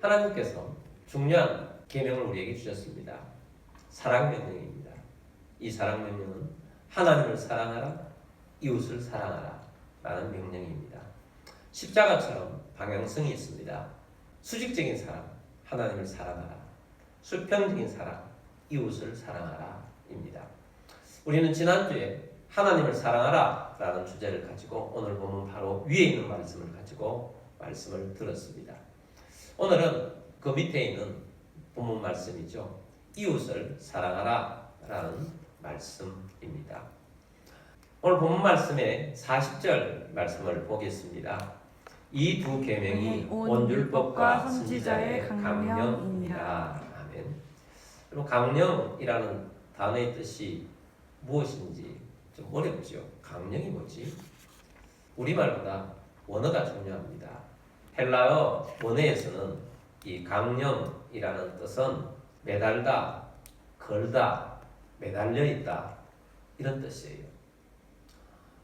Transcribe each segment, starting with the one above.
하나님께서 중요한 계명을 우리에게 주셨습니다. 사랑 명령입니다. 이 사랑 명령은 하나님을 사랑하라, 이웃을 사랑하라 라는 명령입니다. 십자가처럼 방향성이 있습니다. 수직적인 사랑, 하나님을 사랑하라. 수평적인 사랑, 이웃을 사랑하라 입니다. 우리는 지난주에 하나님을 사랑하라 라는 주제를 가지고 오늘 보면 바로 위에 있는 말씀을 가지고 말씀을 들었습니다. 오늘은 그 밑에 있는 본문 말씀이죠. 이웃을 사랑하라 라는 말씀입니다. 오늘 본문 말씀의 40절 말씀을 보겠습니다. 이 두 계명이 온 율법과 선지자의 강령입니다. 아멘. 그럼 강령이라는 단어의 뜻이 무엇인지 좀 어렵죠. 강령이 뭐지? 우리말보다 원어가 중요합니다. 헬라어 원어에서는 이 강령이라는 뜻은 매달다, 걸다, 매달려 있다 이런 뜻이에요.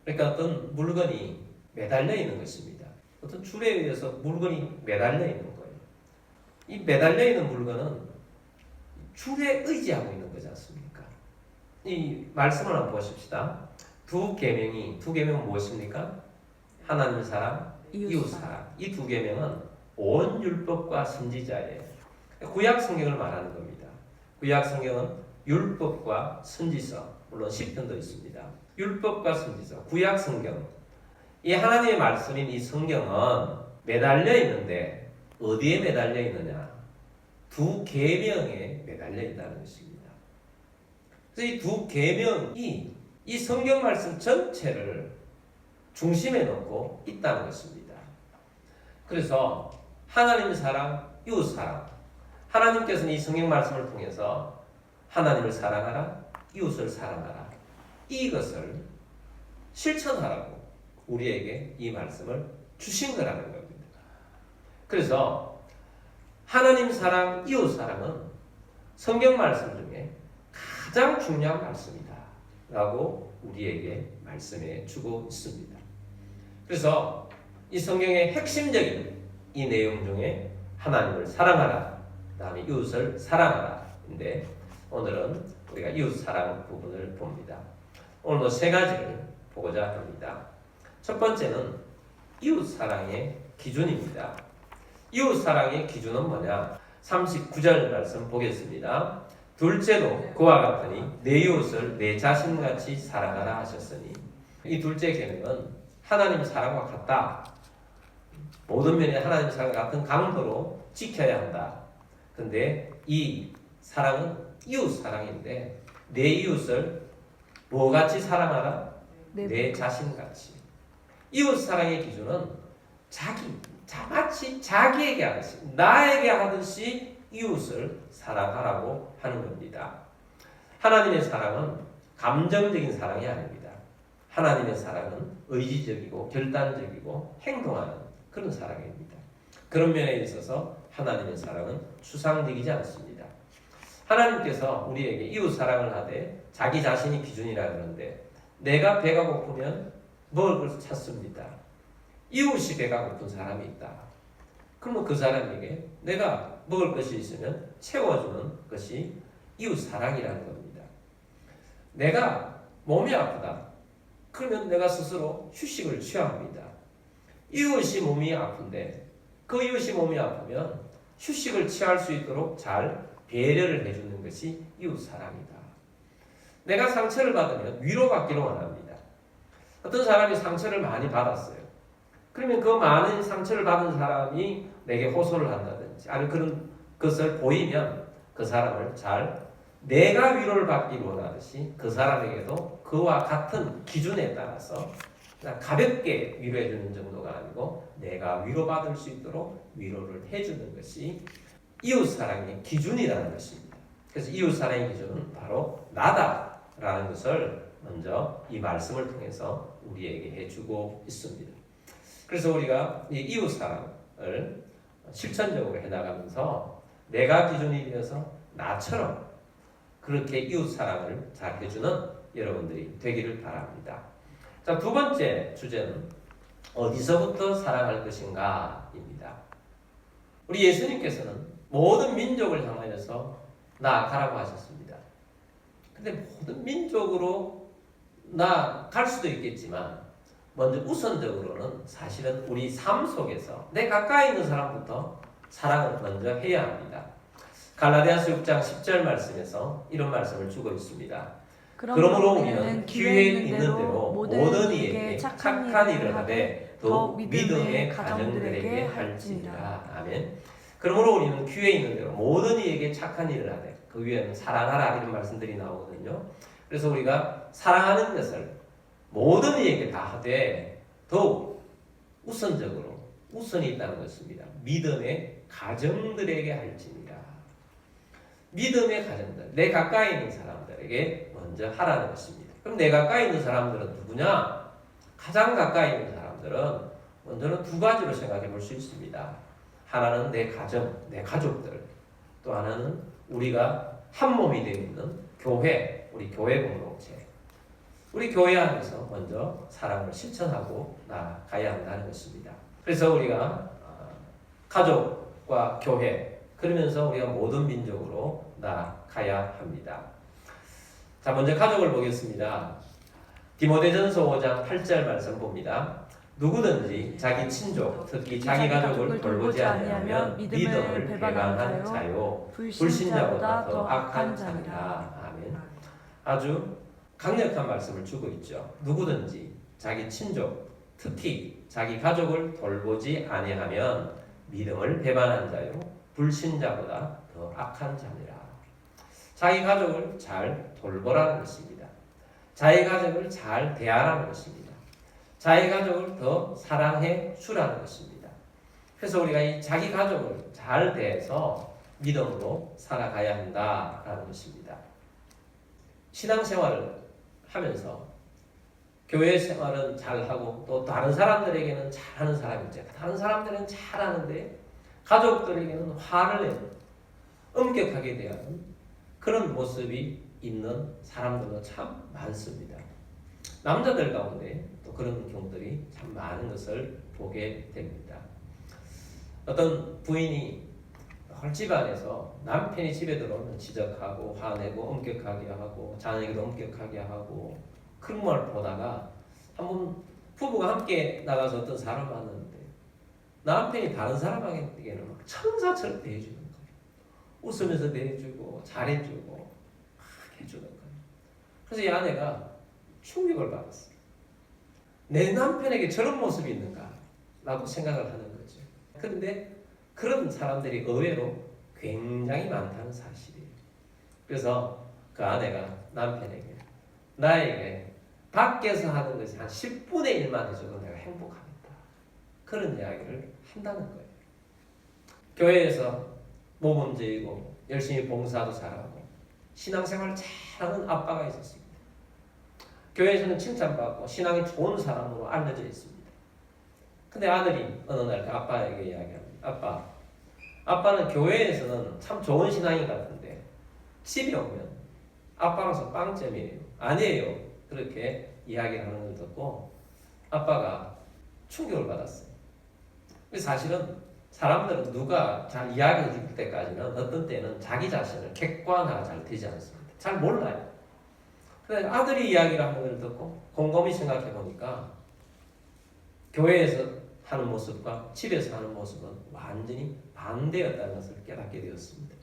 그러니까 어떤 물건이 매달려 있는 것입니다. 어떤 줄에 의해서 물건이 매달려 있는 거예요. 이 매달려 있는 물건은 줄에 의지하고 있는 거지 않습니까? 이 말씀을 한번 보십시다. 두 계명은 무엇입니까? 하나님 사랑, 이웃 사랑. 이 두 계명은 온 율법과 선지자예요. 구약 성경을 말하는 겁니다. 구약 성경은 율법과 선지서, 물론 시편도 있습니다. 율법과 선지서, 구약 성경. 이 하나님의 말씀인 이 성경은 매달려 있는데 어디에 매달려 있느냐? 두 계명에 매달려 있다는 것입니다. 그래서 이 두 계명이 이 성경 말씀 전체를 중심에 놓고 있다는 것입니다. 그래서 하나님 사랑, 이웃 사랑. 하나님께서는 이 성경 말씀을 통해서 하나님을 사랑하라, 이웃을 사랑하라. 이것을 실천하라고 우리에게 이 말씀을 주신 거라는 겁니다. 그래서 하나님 사랑, 이웃 사랑은 성경 말씀 중에 가장 중요한 말씀이다 라고 우리에게 말씀해 주고 있습니다. 그래서 이 성경의 핵심적인 이 내용 중에 하나님을 사랑하라, 그 다음에 이웃을 사랑하라 인데 오늘은 우리가 이웃 사랑 부분을 봅니다. 오늘 세 가지를 보고자 합니다. 첫 번째는 이웃 사랑의 기준입니다. 이웃 사랑의 기준은 뭐냐? 39절 말씀 보겠습니다. 둘째도 그와 같으니 내 이웃을 내 자신같이 사랑하라 하셨으니 이 둘째 계명은 하나님 사랑과 같다. 모든 면에 하나님 사랑과 같은 강도로 지켜야 한다. 근데 이 사랑은 이웃 사랑인데 내 이웃을 뭐같이 사랑하라? 내 자신같이. 이웃 사랑의 기준은 마치 자기에게 하듯이, 나에게 하듯이 이웃을 사랑하라고 하는 겁니다. 하나님의 사랑은 감정적인 사랑이 아닙니다. 하나님의 사랑은 의지적이고 결단적이고 행동하는 그런 사랑입니다. 그런 면에 있어서 하나님의 사랑은 추상적이지 않습니다. 하나님께서 우리에게 이웃 사랑을 하되 자기 자신이 기준이라 그러는데 내가 배가 고프면 먹을 것을 찾습니다. 이웃이 배가 고픈 사람이 있다. 그러면 그 사람에게 내가 먹을 것이 있으면 채워주는 것이 이웃 사랑이라는 겁니다. 내가 몸이 아프다. 그러면 내가 스스로 휴식을 취합니다. 이웃이 몸이 아픈데 그 이웃이 몸이 아프면 휴식을 취할 수 있도록 잘 배려를 해주는 것이 이웃 사랑이다. 내가 상처를 받으면 위로받기로 원합니다. 어떤 사람이 상처를 많이 받았어요. 그러면 그 많은 상처를 받은 사람이 내게 호소를 한다든지 아니면 그런 것을 보이면 그 사람을 잘 내가 위로를 받기 원하듯이 그 사람에게도 그와 같은 기준에 따라서 가볍게 위로해 주는 정도가 아니고 내가 위로받을 수 있도록 위로를 해주는 것이 이웃사랑의 기준이라는 것입니다. 그래서 이웃사랑의 기준은 바로 나다라는 것을 먼저 이 말씀을 통해서 우리에게 해주고 있습니다. 그래서 우리가 이 이웃사랑을 실천적으로 해나가면서 내가 기준이 되어서 나처럼 그렇게 이웃사랑을 잘 해주는 여러분들이 되기를 바랍니다. 자, 두 번째 주제는 어디서부터 사랑할 것인가 입니다. 우리 예수님께서는 모든 민족을 향하여서 나아가라고 하셨습니다. 근데 모든 민족으로 나아갈 수도 있겠지만 먼저 우선적으로는 사실은 우리 삶 속에서 내 가까이 있는 사람부터 사랑을 먼저 해야 합니다. 갈라디아서 6장 10절 말씀에서 이런 말씀을 주고 있습니다. 그러므로 우리는 기회 있는 대로 모든 이에게 착한 일을 하되 더욱 믿음의 가정들에게 할지니라. 아멘. 그러므로 우리는 기회 있는 대로 모든 이에게 착한 일을 하되, 그 위에는 사랑하라 이런 말씀들이 나오거든요. 그래서 우리가 사랑하는 것을 모든 이에게 다 하되 더욱 우선적으로 우선이 있다는 것입니다. 믿음의 가정들에게 할지니라. 믿음의 가정들, 내 가까이 있는 사람들에게 먼저 하라는 것입니다. 그럼 내 가까이 있는 사람들은 누구냐? 가장 가까이 있는 사람들은 먼저는 두 가지로 생각해 볼 수 있습니다. 하나는 내 가정, 내 가족들, 또 하나는 우리가 한 몸이 되어 있는 교회, 우리 교회 공동체. 우리 교회 안에서 먼저 사랑을 실천하고 나아가야 한다는 것입니다. 그래서 우리가 가족과 교회, 그러면서 우리가 모든 민족으로 나아가야 합니다. 자, 먼저 가족을 보겠습니다. 디모데전서 5장 8절 말씀 봅니다. 누구든지 자기 친족, 특히 자기 가족을 돌보지 아니하면 믿음을 배반한 자요 불신자보다 더 악한 자니라. 아멘. 아주 강력한 말씀을 주고 있죠. 누구든지 자기 친족, 특히 자기 가족을 돌보지 아니하면 믿음을 배반한 자요 불신자보다 더 악한 자니라. 자기 가족을 잘 돌보라는 것입니다. 자기 가족을 잘 대하라는 것입니다. 자기 가족을 더 사랑해 주라는 것입니다. 그래서 우리가 이 자기 가족을 잘 대해서 믿음으로 살아가야 한다라는 것입니다. 신앙생활을 하면서 교회 생활은 잘하고 또 다른 사람들에게는 잘하는 사람이 있죠. 다른 사람들은 잘하는데 가족들에게는 화를 내는, 엄격하게 대하는 그런 모습이 있는 사람들도 참 많습니다. 남자들 가운데 또 그런 경우들이 참 많은 것을 보게 됩니다. 어떤 부인이 헐집안에서 남편이 집에 들어오면 지적하고 화내고 엄격하게 하고 자녀에게도 엄격하게 하고 그런 걸 보다가 한번 부부가 함께 나가서 어떤 사람 만났는데 남편이 다른 사람에게는 막 천사처럼 대해주는 거예요. 웃으면서 대해주고 잘해주고 막 해주는 거예요. 그래서 이 아내가 충격을 받았어요. 내 남편에게 저런 모습이 있는가? 라고 생각을 하는 거죠. 그런데 그런 사람들이 의외로 굉장히 많다는 사실이에요. 그래서 그 아내가 남편에게 나에게 밖에서 하는 것이 한 10분의 1만 해줘도 내가 행복하겠다. 그런 이야기를 한다는 거예요. 교회에서 모범제이고 열심히 봉사도 잘하고 신앙생활을 잘하는 아빠가 있었습니다. 교회에서는 칭찬받고 신앙이 좋은 사람으로 알려져 있습니다. 근데 아들이 어느 날 그 아빠에게 이야기합니다. 아빠는 교회에서는 참 좋은 신앙인 같은데 집에 오면 아빠로서 빵점이에요. 아니에요. 그렇게 이야기를 하는 걸 듣고 아빠가 충격을 받았어요. 사실은 사람들은 누가 잘 이야기해 줄 때까지는 어떤 때는 자기 자신을 객관화가 잘 되지 않습니다. 잘 몰라요. 그래서 아들이 이야기를 하는 걸 듣고 곰곰이 생각해 보니까 교회에서 하는 모습과 집에서 하는 모습은 완전히 반대였다는 것을 깨닫게 되었습니다.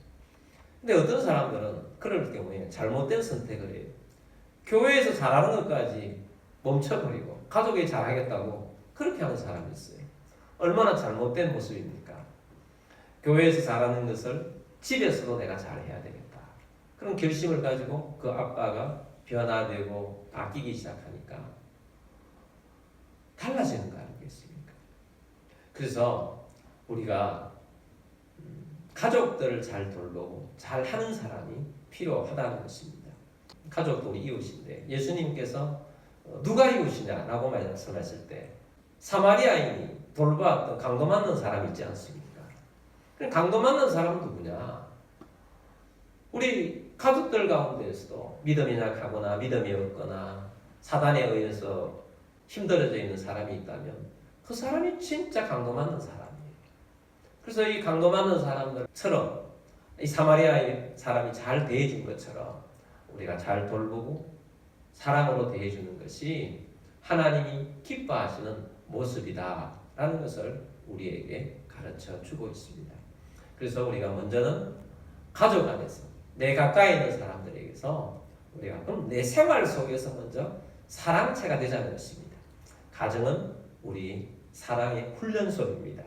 근데 어떤 사람들은 그럴 경우에 잘못된 선택을 해요. 교회에서 잘하는 것까지 멈춰버리고 가족이 잘하겠다고 그렇게 하는 사람이 있어요. 얼마나 잘못된 모습입니까? 교회에서 잘하는 것을 집에서도 내가 잘해야 되겠다. 그런 결심을 가지고 그 아빠가 변화되고 바뀌기 시작하니까 달라지는 거 아니겠습니까? 그래서 우리가 가족들을 잘 돌보고 잘 하는 사람이 필요하다는 것입니다. 가족도 우리 이웃인데 예수님께서 누가 이웃이냐라고 말씀하실 때 사마리아인이 돌보았던 강도 맞는 사람이 있지 않습니까? 강도 맞는 사람은 누구냐? 우리 가족들 가운데에서도 믿음이 약하거나 믿음이 없거나 사단에 의해서 힘들어져 있는 사람이 있다면 그 사람이 진짜 강도 맞는 사람이에요. 그래서 이 강도 맞는 사람들처럼 이 사마리아의 사람이 잘 대해준 것처럼 우리가 잘 돌보고 사랑으로 대해주는 것이 하나님이 기뻐하시는 모습이다라는 것을 우리에게 가르쳐 주고 있습니다. 그래서 우리가 먼저는 가족 안에서 내 가까이 있는 사람들에게서 우리가 그럼 내 생활 속에서 먼저 사랑체가 되자는 것입니다. 가정은 우리 사랑의 훈련소입니다.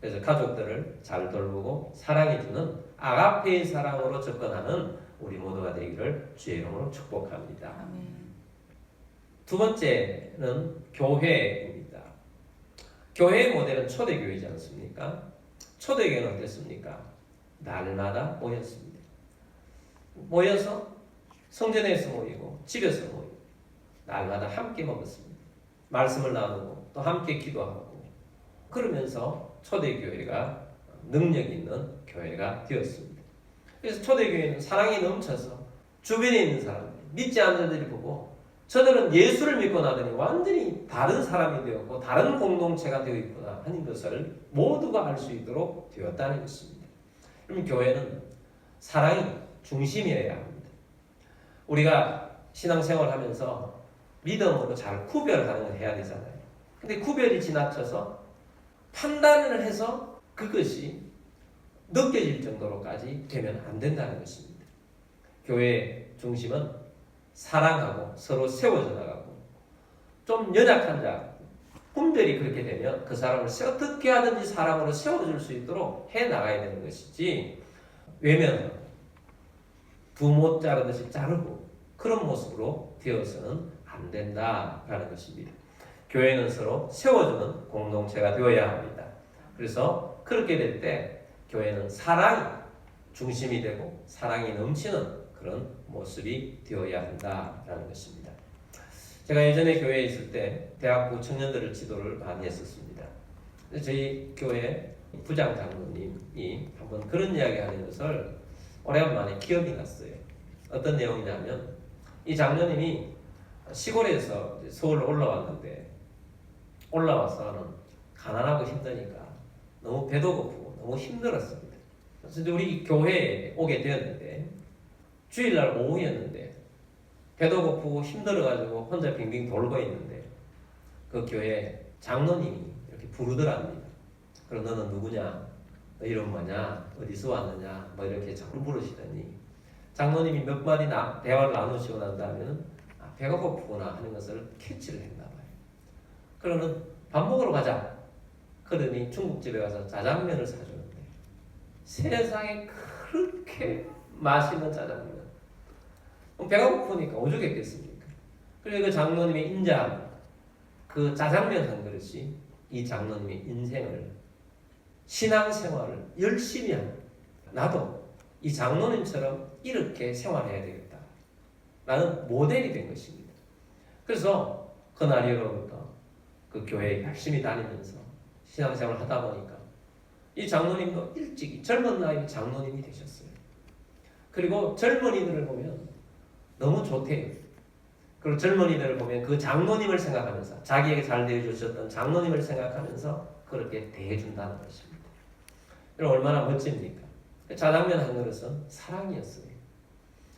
그래서 가족들을 잘 돌보고 사랑해주는 아가페의 사랑으로 접근하는 우리 모두가 되기를 주의 이름으로 축복합니다. 아멘. 두 번째는 교회입니다. 교회의 모델은 초대교회이지 않습니까? 초대교회는 어땠습니까? 날마다 모였습니다. 모여서 성전에서 모이고 집에서 모이고 날마다 함께 먹었습니다. 말씀을 나누고 또 함께 기도하고 그러면서 초대교회가 능력 있는 교회가 되었습니다. 그래서 초대교회는 사랑이 넘쳐서 주변에 있는 사람들, 믿지 않는 자들이 보고 저들은 예수를 믿고 나더니 완전히 다른 사람이 되었고 다른 공동체가 되어 있구나 하는 것을 모두가 알 수 있도록 되었다는 것입니다. 그럼 교회는 사랑이 중심이어야 합니다. 우리가 신앙생활을 하면서 믿음으로 잘 구별하는 걸 해야 되잖아요. 근데 구별이 지나쳐서 판단을 해서 그것이 느껴질 정도로까지 되면 안 된다는 것입니다. 교회의 중심은 사랑하고 서로 세워져 나가고 좀 연약한 자, 분별이 그렇게 되면 그 사람을 어떻게 하든지 사랑으로 세워줄 수 있도록 해 나가야 되는 것이지 외면하고 두못 자르듯이 자르고 그런 모습으로 되어서는 안 된다라는 것입니다. 교회는 서로 세워주는 공동체가 되어야 합니다. 그래서 그렇게 될 때 교회는 사랑이 중심이 되고 사랑이 넘치는 그런 모습이 되어야 한다라는 것입니다. 제가 예전에 교회에 있을 때 대학부 청년들을 지도를 많이 했었습니다. 저희 교회 부장 장로님이 한번 그런 이야기 하는 것을 오래간만에 기억이 났어요. 어떤 내용이냐면 이 장로님이 시골에서 서울로 올라왔는데 올라와서는 가난하고 힘드니까 너무 배도 고프고 너무 힘들었습니다. 그래서 우리 교회에 오게 되었는데 주일날 오후였는데 배도 고프고 힘들어가지고 혼자 빙빙 돌고 있는데 그 교회 장로님이 이렇게 부르더랍니다. 그럼 너는 누구냐? 너 이름 뭐냐? 어디서 왔느냐? 뭐 이렇게 자꾸 부르시더니 장로님이 몇 마디 대화를 나누시고 난 다음에는 배가 고프구나 하는 것을 캐치를 했나 봐요. 그러면 밥 먹으러 가자. 그러니 중국집에 가서 짜장면을 사주는데 세상에 그렇게 맛있는 짜장면. 배가 고프니까 오죽했겠습니까? 그리고 그 장로님의 인자함, 그 짜장면 한 그릇이 이 장로님의 인생을 신앙생활을 열심히 하는 나도 이 장로님처럼 이렇게 생활해야 되겠다 라는 모델이 된 것입니다. 그래서 그날 이후로부터 그 교회에 열심히 다니면서 신앙생활을 하다 보니까 이 장로님도 일찍 젊은 나이에 장로님이 되셨어요. 그리고 젊은이들을 보면 너무 좋대요. 그리고 젊은이들을 보면 그 장로님을 생각하면서 자기에게 잘 대해주셨던 장로님을 생각하면서 그렇게 대해준다는 것입니다. 그럼 얼마나 멋집니까? 짜장면 한 그릇은 사랑이었어요.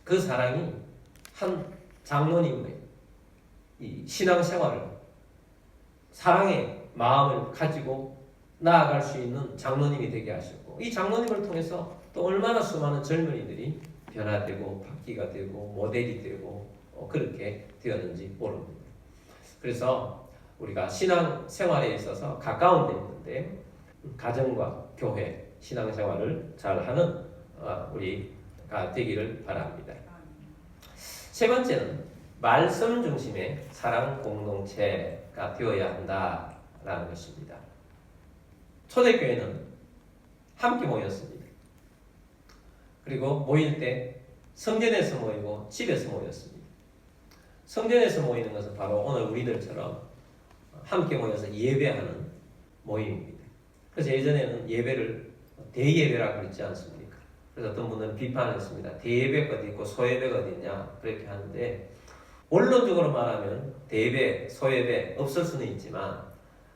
그 사랑이 한 장로님의 이 신앙생활을 사랑의 마음을 가지고 나아갈 수 있는 장로님이 되게 하셨고 이 장로님을 통해서 또 얼마나 수많은 젊은이들이 변화되고 바퀴가 되고 모델이 되고 그렇게 되었는지 모릅니다. 그래서 우리가 신앙생활에 있어서 가까운 데 있는데 가정과 교회 신앙생활을 잘하는 우리가 되기를 바랍니다. 세 번째는 말씀 중심의 사랑 공동체가 되어야 한다라는 것입니다. 초대교회는 함께 모였습니다. 그리고 모일 때 성전에서 모이고 집에서 모였습니다. 성전에서 모이는 것은 바로 오늘 우리들처럼 함께 모여서 예배하는 모임입니다. 그래서 예전에는 예배를 대예배라고 그랬지 않습니까? 그래서 어떤 분들은 비판했습니다. 대예배가 어디 있고 소예배가 어디 있냐 그렇게 하는데 원론적으로 말하면 대예배, 소예배 없을 수는 있지만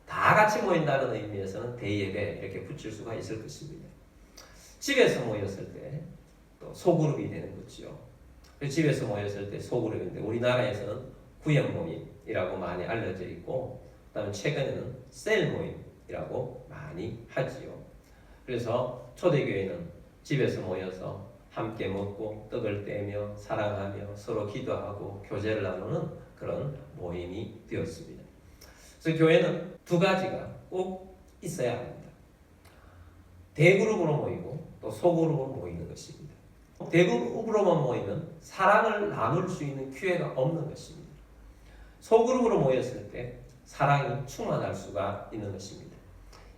다 같이 모인다는 의미에서는 대예배 이렇게 붙일 수가 있을 것입니다. 집에서 모였을 때 또 소그룹이 되는 거죠. 집에서 모였을 때 소그룹인데 우리나라에서는 구역 모임이라고 많이 알려져 있고 그다음에 최근에는 셀 모임이라고 많이 하지요. 그래서 초대교회는 집에서 모여서 함께 먹고 떡을 떼며 사랑하며 서로 기도하고 교제를 나누는 그런 모임이 되었습니다. 그래서 교회는 두 가지가 꼭 있어야 합니다. 대그룹으로 모이고 또 소그룹으로 모이는 것입니다. 대그룹으로만 모이면 사랑을 나눌 수 있는 기회가 없는 것입니다. 소그룹으로 모였을 때 사랑이 충만할 수가 있는 것입니다.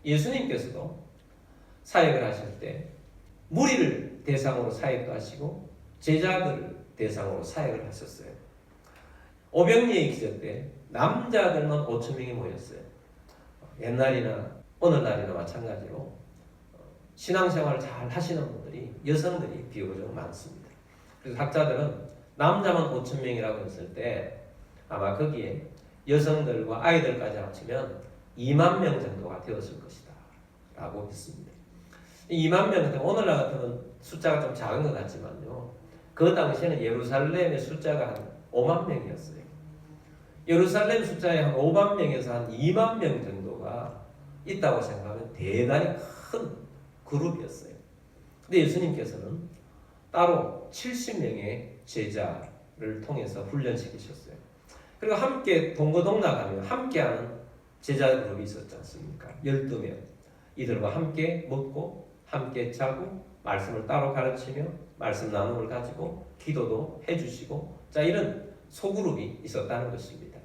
예수님께서도 사역을 하실 때 무리를 대상으로 사역도 하시고 제자들을 대상으로 사역을 하셨어요. 오병이의 기적 때 남자들만 5천 명이 모였어요. 옛날이나 오늘날이나 마찬가지로 신앙생활을 잘 하시는 분들이 여성들이 비교적 많습니다. 그래서 학자들은 남자만 5천 명이라고 했을 때 아마 거기에 여성들과 아이들까지 합치면 2만 명 정도가 되었을 것이다 라고 했습니다. 2만 명, 오늘날 같으면 숫자가 좀 작은 것 같지만요. 그 당시에는 예루살렘의 숫자가 한 5만 명이었어요. 예루살렘 숫자에 한 5만 명에서 한 2만 명 정도가 있다고 생각하면 대단히 큰 그룹이었어요. 근데 예수님께서는 따로 70명의 제자를 통해서 훈련시키셨어요. 그리고 함께 동거동락하며 함께하는 제자 그룹이 있었지 않습니까? 12명. 이들과 함께 먹고 함께 자고 말씀을 따로 가르치며 말씀 나눔을 가지고 기도도 해주시고 자 이런 소그룹이 있었다는 것입니다.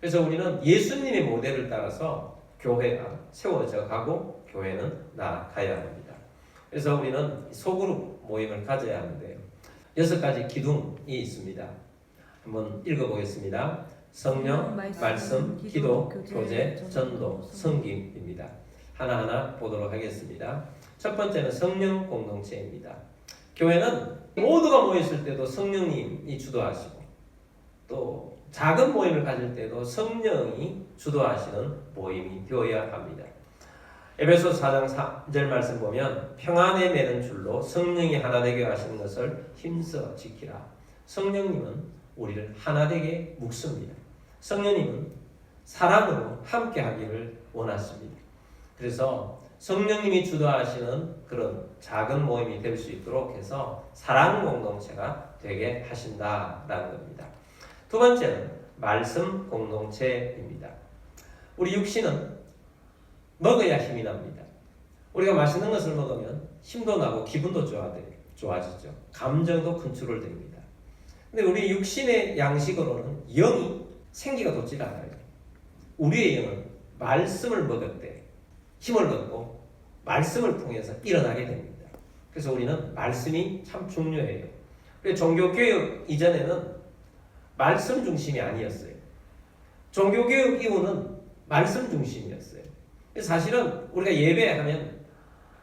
그래서 우리는 예수님의 모델을 따라서 교회가 세워져 가고 교회는 나아가야 합니다. 그래서 우리는 소그룹 모임을 가져야 하는데요. 6가지 기둥이 있습니다. 한번 읽어보겠습니다. 성령, 말씀, 기도, 교제, 전도, 섬김입니다. 하나하나 보도록 하겠습니다. 첫 번째는 성령 공동체입니다. 교회는 모두가 모였을 때도 성령님이 주도하시고 또 작은 모임을 가질 때도 성령이 주도하시는 모임이 되어야 합니다. 에베소 4장 3절 말씀 보면 평안에 매는 줄로 성령이 하나 되게 하시는 것을 힘써 지키라. 성령님은 우리를 하나 되게 묶습니다. 성령님은 사랑으로 함께 하기를 원하십니다. 그래서 성령님이 주도하시는 그런 작은 모임이 될 수 있도록 해서 사랑 공동체가 되게 하신다라는 겁니다. 두 번째는 말씀 공동체입니다. 우리 육신은 먹어야 힘이 납니다. 우리가 맛있는 것을 먹으면 힘도 나고 기분도 좋아지죠. 감정도 컨트롤됩니다. 근데 우리 육신의 양식으로는 영이 생기가 돋질 않아요. 우리의 영은 말씀을 먹을 때 힘을 얻고 말씀을 통해서 일어나게 됩니다. 그래서 우리는 말씀이 참 중요해요. 종교개혁 이전에는 말씀 중심이 아니었어요. 종교개혁 이후는 말씀 중심이었어요. 사실은 우리가 예배하면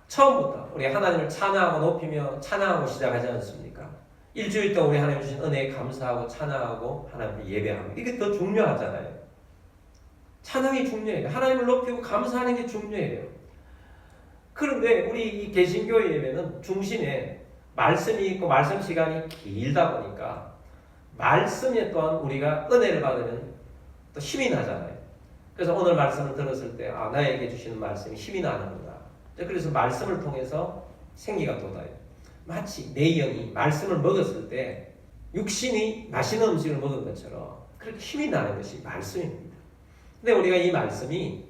처음부터 우리 하나님을 찬양하고 높이며 찬양하고 시작하지 않습니까? 일주일 동안 우리 하나님 주신 은혜에 감사하고 찬양하고 하나님을 예배하고 이게 더 중요하잖아요. 찬양이 중요해요. 하나님을 높이고 감사하는 게 중요해요. 그런데 우리 이 개신교회 예배는 중심에 말씀이 있고 말씀 시간이 길다 보니까 말씀에 또한 우리가 은혜를 받으면 또 힘이 나잖아요. 그래서 오늘 말씀을 들었을 때 나에게 주시는 말씀이 힘이 나는구나. 그래서 말씀을 통해서 생기가 돋아요. 마치 내 영이 말씀을 먹었을 때 육신이 맛있는 음식을 먹은 것처럼 그렇게 힘이 나는 것이 말씀입니다. 근데 우리가 이 말씀이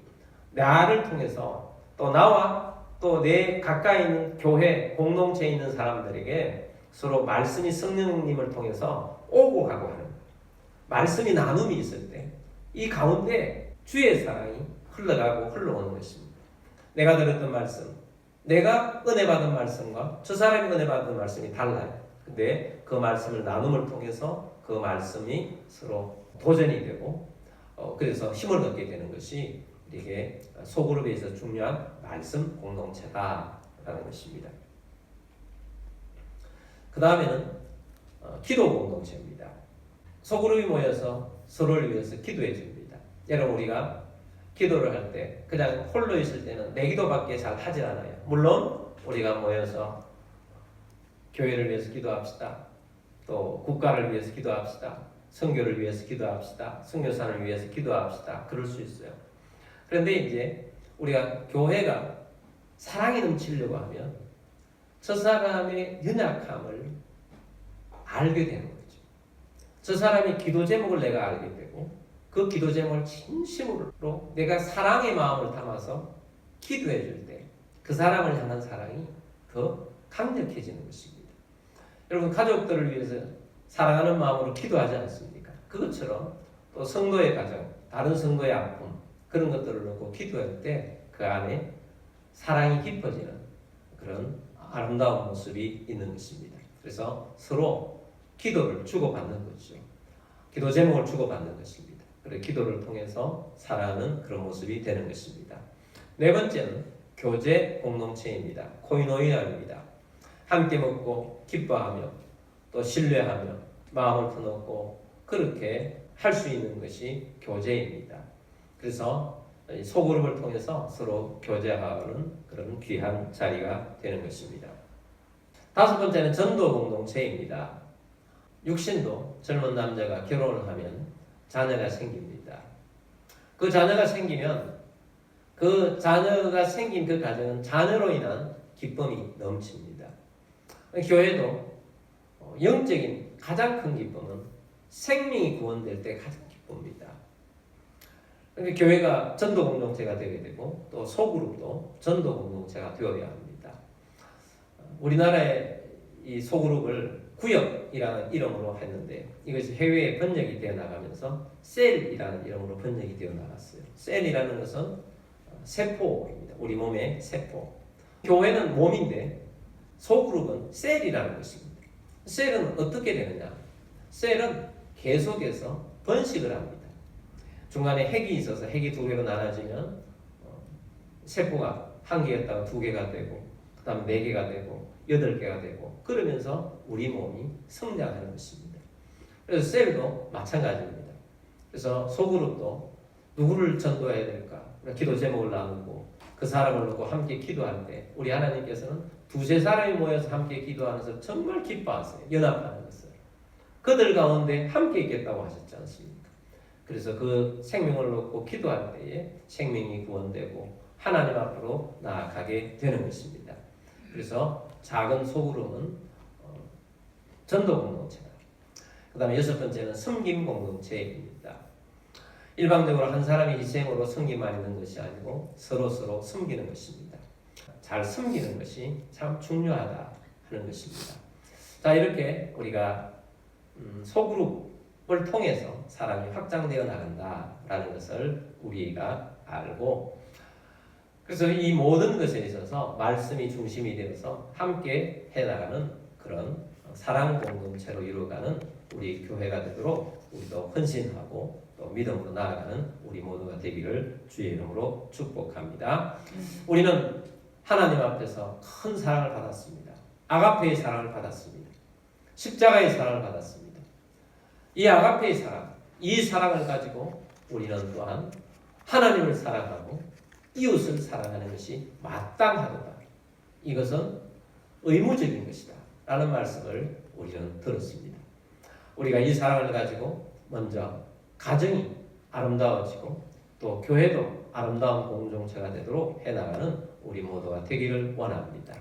나를 통해서 또 나와 또 내 가까이 있는 교회 공동체에 있는 사람들에게 서로 말씀이 성령님을 통해서 오고 가고 하는 말씀이 나눔이 있을 때 이 가운데 주의 사랑이 흘러가고 흘러오는 것입니다. 내가 들었던 말씀, 내가 은혜 받은 말씀과 저 사람이 은혜 받은 말씀이 달라요. 근데 그 말씀을 나눔을 통해서 그 말씀이 서로 도전이 되고 그래서 힘을 얻게 되는 것이 우리에게 소그룹에 있어서 중요한 말씀 공동체다라는 것입니다. 그 다음에는 기도 공동체입니다. 소그룹이 모여서 서로를 위해서 기도해 줍니다. 여러분 우리가 기도를 할 때 그냥 홀로 있을 때는 내 기도밖에 잘 하질 않아요. 물론 우리가 모여서 교회를 위해서 기도합시다. 또 국가를 위해서 기도합시다. 선교를 위해서 기도합시다. 선교사를 위해서 기도합시다. 그럴 수 있어요. 그런데 이제 우리가 교회가 사랑이 넘치려고 하면 저 사람의 연약함을 알게 되는 거죠. 저 사람의 기도 제목을 내가 알게 되고 그 기도 제목을 진심으로 내가 사랑의 마음을 담아서 기도해 줄 때 그 사람을 향한 사랑이 더 강력해지는 것입니다. 여러분 가족들을 위해서 사랑하는 마음으로 기도하지 않습니까? 그것처럼 또 성도의 가정, 다른 성도의 아픔 그런 것들을 놓고 기도할 때 그 안에 사랑이 깊어지는 그런 아름다운 모습이 있는 것입니다. 그래서 서로 기도를 주고받는 것이죠. 기도 제목을 주고받는 것입니다. 그래서 기도를 통해서 살아가는 그런 모습이 되는 것입니다. 네 번째는 교제 공동체입니다. 코이노니아입니다. 함께 먹고 기뻐하며 또 신뢰하며 마음을 터놓고 그렇게 할 수 있는 것이 교제입니다. 그래서 소그룹을 통해서 서로 교제하는 그런 귀한 자리가 되는 것입니다. 다섯 번째는 전도 공동체입니다. 육신도 젊은 남자가 결혼을 하면 자녀가 생깁니다. 그 자녀가 생기면 그 자녀가 생긴 그 가정은 자녀로 인한 기쁨이 넘칩니다. 교회도 영적인 가장 큰 기쁨은 생명이 구원될 때 가장 기쁩니다. 그러니까 교회가 전도 공동체가 되게 되고 또 소그룹도 전도 공동체가 되어야 합니다. 우리나라의 이 소그룹을 구역이라는 이름으로 했는데 이것이 해외에 번역이 되어 나가면서 셀이라는 이름으로 번역이 되어 나갔어요. 셀이라는 것은 세포입니다. 우리 몸의 세포. 교회는 몸인데 소그룹은 셀이라는 것입니다. 셀은 어떻게 되느냐? 셀은 계속해서 번식을 합니다. 중간에 핵이 있어서 핵이 두 개로 나눠지면 세포가 한 개였다가 두 개가 되고 그 다음 네 개가 되고 8개가 되고 그러면서 우리 몸이 성장하는 것입니다. 그래서 셀도 마찬가지입니다. 그래서 소그룹도 누구를 전도해야 될까? 기도 제목을 나누고 그 사람을 놓고 함께 기도할 때 우리 하나님께서는 두세 사람이 모여서 함께 기도하는 것을 정말 기뻐하세요. 연합하는 것을. 그들 가운데 함께 있겠다고 하셨지 않습니까? 그래서 그 생명을 놓고 기도할 때에 생명이 구원되고 하나님 앞으로 나아가게 되는 것입니다. 그래서 작은 소그룹은 전도 공동체다. 그 다음에 여섯 번째는 섬김 공동체입니다. 일방적으로 한 사람이 희생으로 섬기만 있는 것이 아니고 서로 섬기는 것입니다. 잘 섬기는 것이 참 중요하다 하는 것입니다. 자, 이렇게 우리가 소그룹을 통해서 사랑이 확장되어 나간다라는 것을 우리가 알고 그래서 이 모든 것에 있어서 말씀이 중심이 되어서 함께 해나가는 그런 사랑 공동체로 이루어가는 우리 교회가 되도록 우리도 헌신하고 또 믿음으로 나아가는 우리 모두가 되기를 주의 이름으로 축복합니다. 우리는 하나님 앞에서 큰 사랑을 받았습니다. 아가페의 사랑을 받았습니다. 십자가의 사랑을 받았습니다. 이 아가페의 사랑, 이 사랑을 가지고 우리는 또한 하나님을 사랑하고 이웃을 사랑하는 것이 마땅하도다. 이것은 의무적인 것이다. 라는 말씀을 우리는 들었습니다. 우리가 이 사랑을 가지고 먼저 가정이 아름다워지고 또 교회도 아름다운 공동체가 되도록 해나가는 우리 모두가 되기를 원합니다.